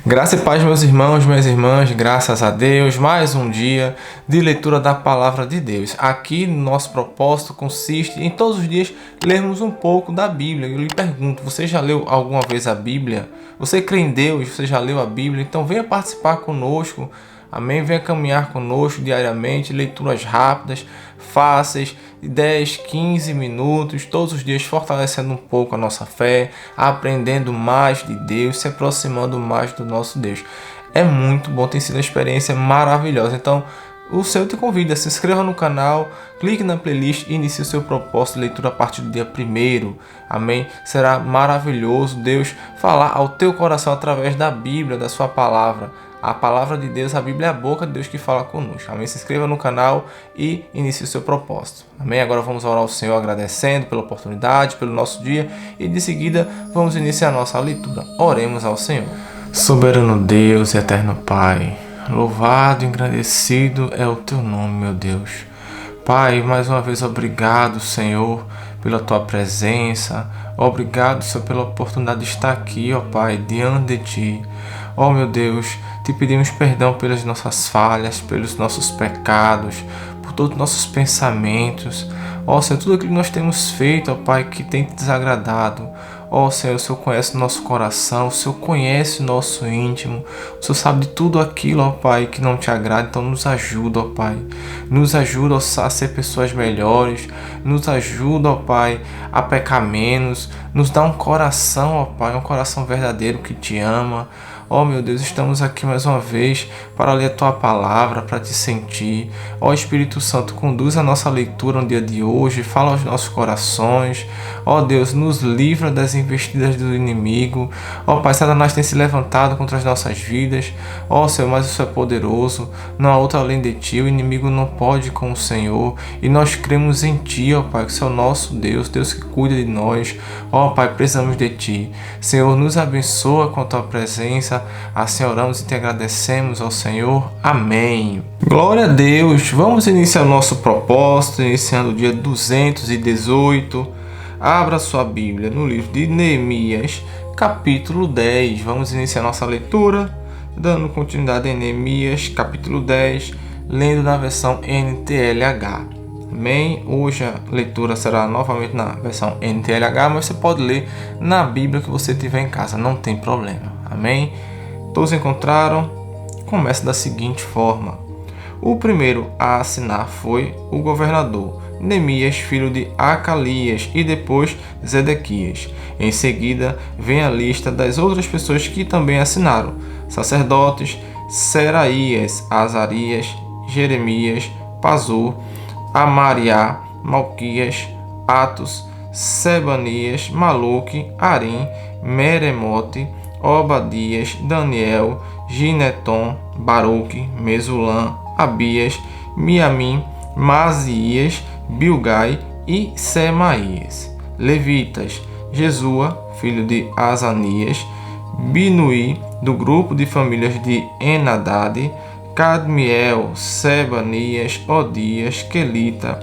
Graça e paz, meus irmãos, minhas irmãs, graças a Deus, mais um dia de leitura da Palavra de Deus. Aqui, nosso propósito consiste em todos os dias lermos um pouco da Bíblia. Eu lhe pergunto, você já leu alguma vez a Bíblia? Você crê em Deus? Você já leu a Bíblia? Então venha participar conosco. Amém? Venha caminhar conosco diariamente, leituras rápidas, fáceis, de 10, 15 minutos, todos os dias fortalecendo um pouco a nossa fé, aprendendo mais de Deus, se aproximando mais do nosso Deus. É muito bom, tem sido uma experiência maravilhosa. Então, o Senhor te convida, se inscreva no canal, clique na playlist e inicie o seu propósito de leitura a partir do dia 1º. Amém? Será maravilhoso Deus falar ao teu coração através da Bíblia, da sua palavra. A palavra de Deus, a Bíblia é a boca de Deus que fala conosco. Amém? Se inscreva no canal e inicie o seu propósito. Amém? Agora vamos orar ao Senhor agradecendo pela oportunidade, pelo nosso dia e de seguida vamos iniciar a nossa leitura. Oremos ao Senhor. Soberano Deus e eterno Pai, louvado e engrandecido é o teu nome, meu Deus. Pai, mais uma vez obrigado, Senhor, pela tua presença. Obrigado, Senhor, pela oportunidade de estar aqui, ó Pai, diante de ti. Ó meu Deus, te pedimos perdão pelas nossas falhas, pelos nossos pecados, por todos os nossos pensamentos. Ó Senhor, tudo aquilo que nós temos feito, ó Pai, que tem te desagradado. Ó Senhor, o Senhor conhece o nosso coração, o Senhor conhece o nosso íntimo, o Senhor sabe de tudo aquilo, ó Pai, que não te agrada. Então nos ajuda, ó Pai, nos ajuda a ser pessoas melhores, nos ajuda, ó Pai, a pecar menos, nos dá um coração, ó Pai, um coração verdadeiro que te ama. Ó meu Deus, estamos aqui mais uma vez para ler a Tua Palavra, para Te sentir. Ó Espírito Santo, conduz a nossa leitura no dia de hoje, fala aos nossos corações. Ó Deus, nos livra das investidas do inimigo. Ó Pai, Satanás tem se levantado contra as nossas vidas. Ó Senhor, mas o Senhor é poderoso, não há outro além de Ti, o inimigo não pode com o Senhor. E nós cremos em Ti, ó Pai, que o Senhor é o nosso Deus, Deus que cuida de nós. Ó Pai, precisamos de Ti. Senhor, nos abençoa com a Tua presença. Assim oramos e te agradecemos ao Senhor. Amém. Glória a Deus. Vamos iniciar o nosso propósito, iniciando o dia 218. Abra sua Bíblia no livro de Neemias, capítulo 10. Vamos iniciar nossa leitura, dando continuidade em Neemias, capítulo 10, lendo na versão NTLH. Amém? Hoje a leitura será novamente na versão NTLH, mas você pode ler na Bíblia que você tiver em casa, não tem problema. Amém? Todos encontraram? Começa da seguinte forma. O primeiro a assinar foi o governador Neemias, filho de Acalias, e depois Zedequias. Em seguida vem a lista das outras pessoas que também assinaram: sacerdotes, Seraías, Azarias, Jeremias, Pazur, Amariá, Malquias, Atos, Sebanias, Maluque, Arim, Meremote, Obadias, Daniel, Gineton, Baruque, Mesulã, Abias, Miamim, Mazias, Bilgai e Semaías. Levitas: Jesua, filho de Azanias, Binuí, do grupo de famílias de Enadade, Cadmiel, Sebanias, Odias, Quelita,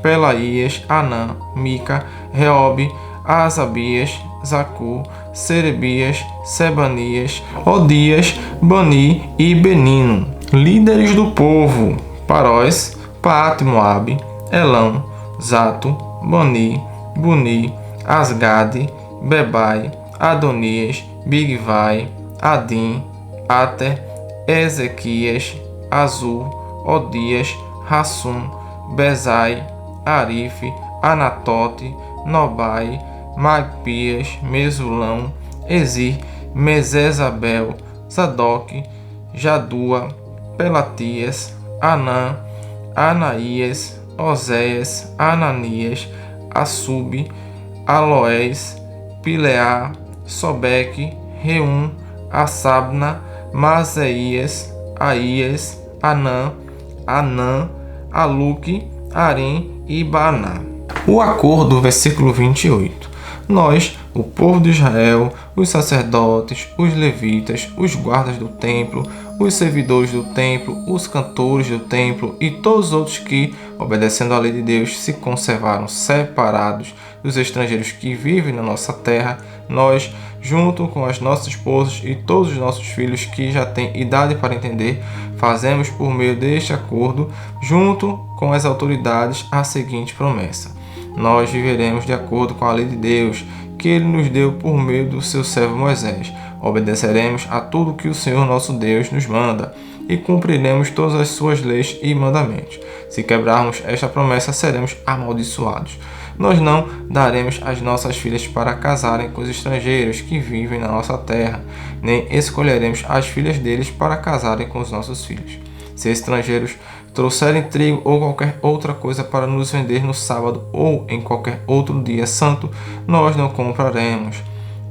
Pelaías, Anã, Mica, Reobe, Asabias, Zacu, Serebias, Sebanias, Odias, Bani e Benino. Líderes do povo: Parós, Paate Moabe, Elão, Zato, Bani, Buni, Asgade, Bebai, Adonias, Bigvai, Adim, Ater, Ezequias, Azul, Odias, Rassum, Bezai, Arife, Anatote, Nobai, Magpias, Mesulão, Ezir, Mesezabel, Zadok, Jadua, Pelatias, Anã, Anaías, Oséias, Ananias, Assub, Aloés, Pileá, Sobeque, Reum, Assabna, Mazeías, Aías, Anã, Aluque, Arim e Baná. O acordo, versículo 28. Nós, o povo de Israel, os sacerdotes, os levitas, os guardas do templo, os servidores do templo, os cantores do templo e todos os outros que, obedecendo à lei de Deus, se conservaram separados dos estrangeiros que vivem na nossa terra, nós, junto com as nossas esposas e todos os nossos filhos que já têm idade para entender, fazemos por meio deste acordo, junto com as autoridades, a seguinte promessa: nós viveremos de acordo com a lei de Deus, que Ele nos deu por meio do seu servo Moisés. Obedeceremos a tudo que o Senhor nosso Deus nos manda e cumpriremos todas as suas leis e mandamentos. Se quebrarmos esta promessa, seremos amaldiçoados. Nós não daremos as nossas filhas para casarem com os estrangeiros que vivem na nossa terra, nem escolheremos as filhas deles para casarem com os nossos filhos. Se estrangeiros trouxerem trigo ou qualquer outra coisa para nos vender no sábado ou em qualquer outro dia santo, nós não compraremos.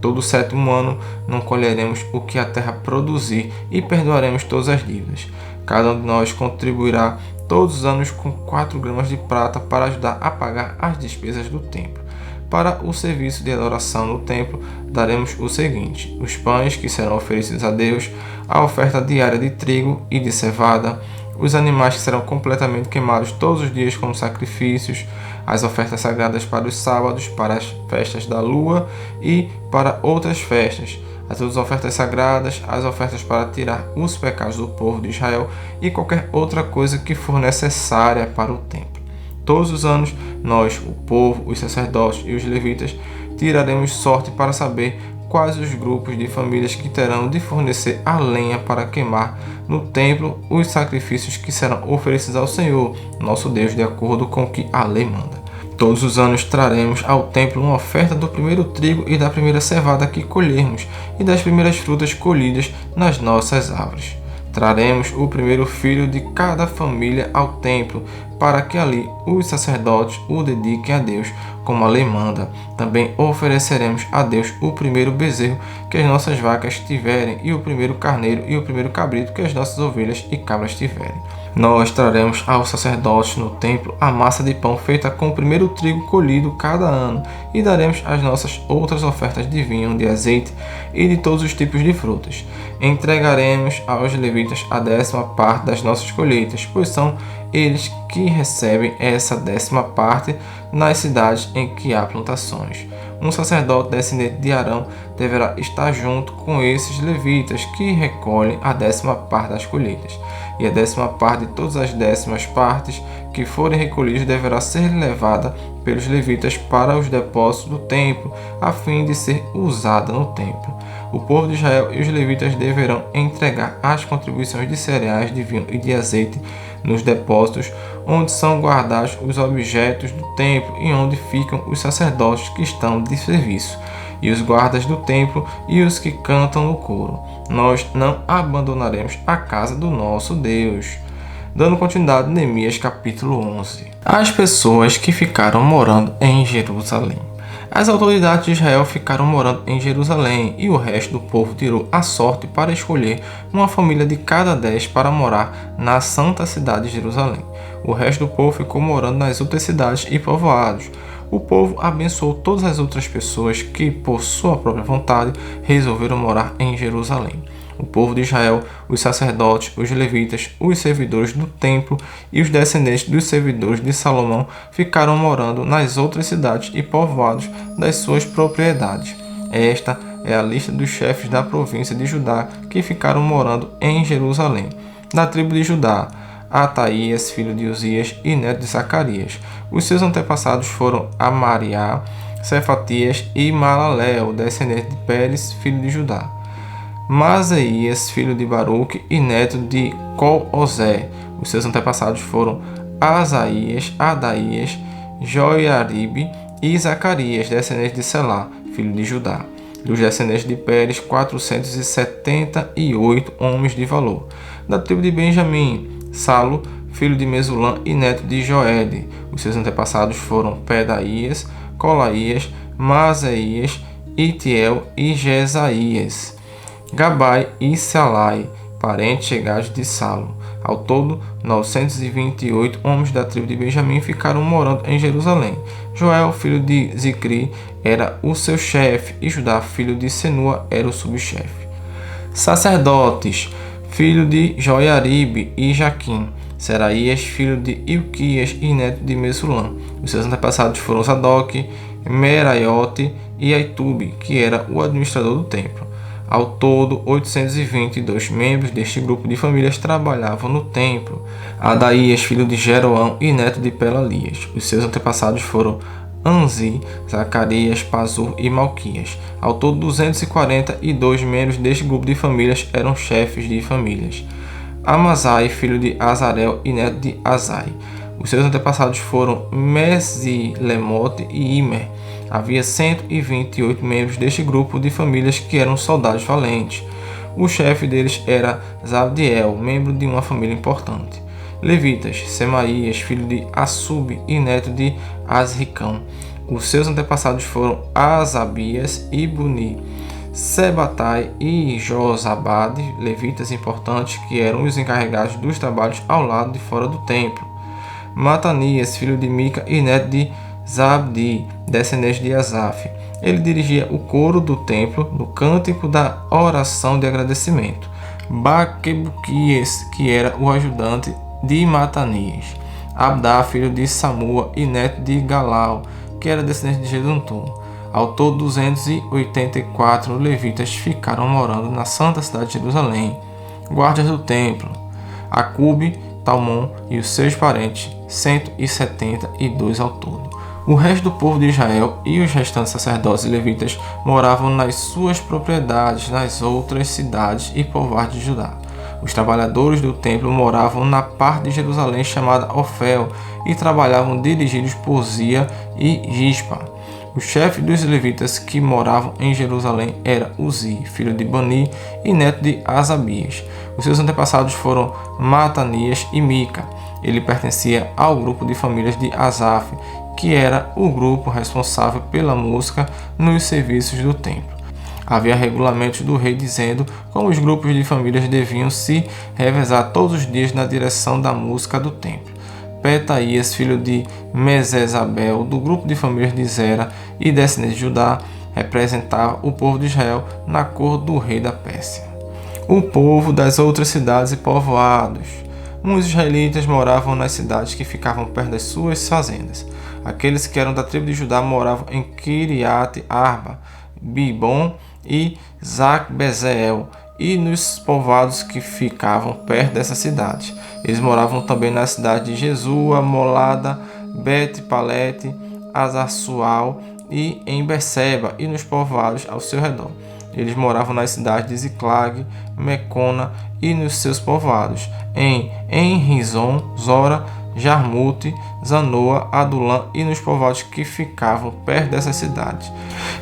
Todo 7º ano não colheremos o que a terra produzir e perdoaremos todas as dívidas. Cada um de nós contribuirá todos os anos com 4 gramas de prata para ajudar a pagar as despesas do templo. Para o serviço de adoração no templo, daremos o seguinte: os pães que serão oferecidos a Deus, a oferta diária de trigo e de cevada, os animais que serão completamente queimados todos os dias como sacrifícios, as ofertas sagradas para os sábados, para as festas da lua e para outras festas, as outras ofertas sagradas, as ofertas para tirar os pecados do povo de Israel e qualquer outra coisa que for necessária para o templo. Todos os anos, nós, o povo, os sacerdotes e os levitas, tiraremos sorte para saber quais os grupos de famílias que terão de fornecer a lenha para queimar no templo os sacrifícios que serão oferecidos ao Senhor, nosso Deus, de acordo com o que a lei manda. Todos os anos traremos ao templo uma oferta do primeiro trigo e da primeira cevada que colhermos e das primeiras frutas colhidas nas nossas árvores. Traremos o primeiro filho de cada família ao templo, para que ali os sacerdotes o dediquem a Deus, como a lei manda. Também ofereceremos a Deus o primeiro bezerro que as nossas vacas tiverem, e o primeiro carneiro e o primeiro cabrito que as nossas ovelhas e cabras tiverem. Nós traremos aos sacerdotes no templo a massa de pão feita com o primeiro trigo colhido cada ano, e daremos as nossas outras ofertas de vinho, de azeite e de todos os tipos de frutas. Entregaremos aos levitas a 10ª parte das nossas colheitas, pois são eles que recebem essa 10ª parte nas cidades em que há plantações. Um sacerdote descendente de Arão deverá estar junto com esses levitas que recolhem a 10ª parte das colheitas, e a 10ª parte de todas as 10ª partes que forem recolhidas deverá ser levada pelos levitas para os depósitos do templo, a fim de ser usada no templo. O povo de Israel e os levitas deverão entregar as contribuições de cereais, de vinho e de azeite nos depósitos onde são guardados os objetos do templo e onde ficam os sacerdotes que estão de serviço, e os guardas do templo e os que cantam no coro. Nós não abandonaremos a casa do nosso Deus. Dando continuidade, Neemias capítulo 11. As pessoas que ficaram morando em Jerusalém. As autoridades de Israel ficaram morando em Jerusalém, e o resto do povo tirou a sorte para escolher uma família de cada 10 para morar na santa cidade de Jerusalém. O resto do povo ficou morando nas outras cidades e povoados. O povo abençoou todas as outras pessoas que, por sua própria vontade, resolveram morar em Jerusalém. O povo de Israel, os sacerdotes, os levitas, os servidores do templo e os descendentes dos servidores de Salomão ficaram morando nas outras cidades e povoados das suas propriedades. Esta é a lista dos chefes da província de Judá que ficaram morando em Jerusalém. Da tribo de Judá, Ataías, filho de Uzias e neto de Zacarias. Os seus antepassados foram Amariá, Cefatias e Malaléu, descendente de Pérez, filho de Judá. Masaías, filho de Baruque e neto de Col-Ozé. Os seus antepassados foram Asaías, Adaías, Joiaribe e Zacarias, descendente de Selá, filho de Judá. Dos descendentes de Pérez, 478 homens de valor. Da tribo de Benjamim, Salo, filho de Mesulã e neto de Joede. Os seus antepassados foram Pedaías, Colaías, Masaías, Itiel e Jesaías. Gabai e Salai, parentes chegados de Salo. Ao todo, 928 homens da tribo de Benjamim ficaram morando em Jerusalém. Joel, filho de Zicri, era o seu chefe, e Judá, filho de Senua, era o subchefe. Sacerdotes, filho de Joiaribe e Jaquim. Seraías, filho de Ilquias e neto de Mesulã. Os seus antepassados foram Zadok, Meraiote, e Aitube, que era o administrador do templo. Ao todo, 822 membros deste grupo de famílias trabalhavam no templo. Adaías, filho de Jeroão e neto de Pelalias. Os seus antepassados foram Anzi, Zacarias, Pazur e Malquias. Ao todo, 242 membros deste grupo de famílias eram chefes de famílias. Amazai, filho de Azarel e neto de Azai. Os seus antepassados foram Mesilemote e Imer. Havia 128 membros deste grupo de famílias que eram soldados valentes. O chefe deles era Zabdiel, membro de uma família importante. Levitas, Semaías, filho de Assub e neto de Azricão. Os seus antepassados foram Asabias e Buni, Sebatai e Josabade, levitas importantes que eram os encarregados dos trabalhos ao lado de fora do templo. Matanias, filho de Mica e neto de Zabdi, descendente de Asaf. Ele dirigia o coro do templo no cântico da oração de agradecimento. Baquebuquias, que era o ajudante de Matanias. Abdá, filho de Samua e neto de Galal, que era descendente de Jeduntum. Ao todo, 284 levitas ficaram morando na santa cidade de Jerusalém. Guardas do templo: Acube, Talmon e os seus parentes, 172 ao todo. O resto do povo de Israel e os restantes sacerdotes e levitas moravam nas suas propriedades nas outras cidades e povoados de Judá. Os trabalhadores do templo moravam na parte de Jerusalém chamada Ofel e trabalhavam dirigidos por Zia e Gispa. O chefe dos levitas que moravam em Jerusalém era Uzi, filho de Bani e neto de Asabias. Os seus antepassados foram Matanias e Mica. Ele pertencia ao grupo de famílias de Asaf, que era o grupo responsável pela música nos serviços do templo. Havia regulamentos do rei dizendo como os grupos de famílias deviam se revezar todos os dias na direção da música do templo. Petaías, filho de Mesesabel, do grupo de famílias de Zera e descendente de Judá, representava o povo de Israel na corte do rei da Pérsia. O povo das outras cidades e povoados. Muitos israelitas moravam nas cidades que ficavam perto das suas fazendas. Aqueles que eram da tribo de Judá moravam em Kiriat Arba, Bibom e Zacbezeel, e nos povoados que ficavam perto dessas cidades. Eles moravam também na cidade de Jesua, Molada, Bet-Palete, Azarsual e em Berseba e nos povoados ao seu redor. Eles moravam nas cidades de Ziclag, Mecona e nos seus povoados, em Enrizon, Zora, Jarmute, Zanoa, Adulã e nos povoados que ficavam perto dessas cidades.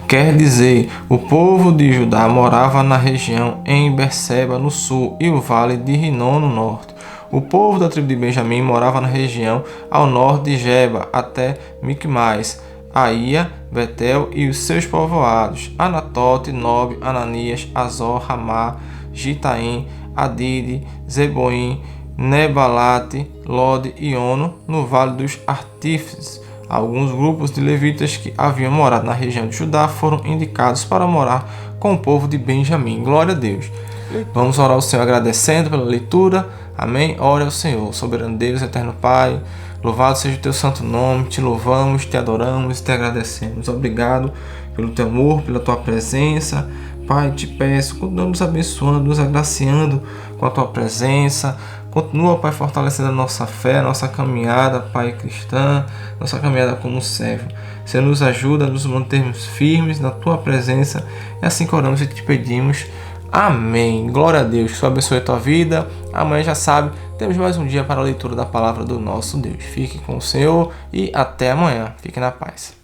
Quer dizer, o povo de Judá morava na região em Berseba no sul e o vale de Rinom no norte. O povo da tribo de Benjamim morava na região ao norte de Geba até Micmais, Aia, Betel e os seus povoados, Anatote, Nob, Ananias, Azor, Ramá, Gitaim, Adide, Zeboim, Nebalate, Lode e Ono, no Vale dos Artífices. Alguns grupos de levitas que haviam morado na região de Judá foram indicados para morar com o povo de Benjamim. Glória a Deus. Vamos orar ao Senhor agradecendo pela leitura. Amém? Ore ao Senhor, soberano Deus, eterno Pai. Louvado seja o teu santo nome. Te louvamos, te adoramos e te agradecemos. Obrigado pelo teu amor, pela tua presença. Pai, te peço, continua nos abençoando, nos agraciando com a tua presença. Continua, Pai, fortalecendo a nossa fé, a nossa caminhada, Pai, cristã, nossa caminhada como servo. Senhor, nos ajuda a nos mantermos firmes na tua presença. É assim que oramos e te pedimos. Amém. Glória a Deus. Que o Senhor abençoe a tua vida. Amanhã, já sabe, temos mais um dia para a leitura da palavra do nosso Deus. Fique com o Senhor e até amanhã. Fique na paz.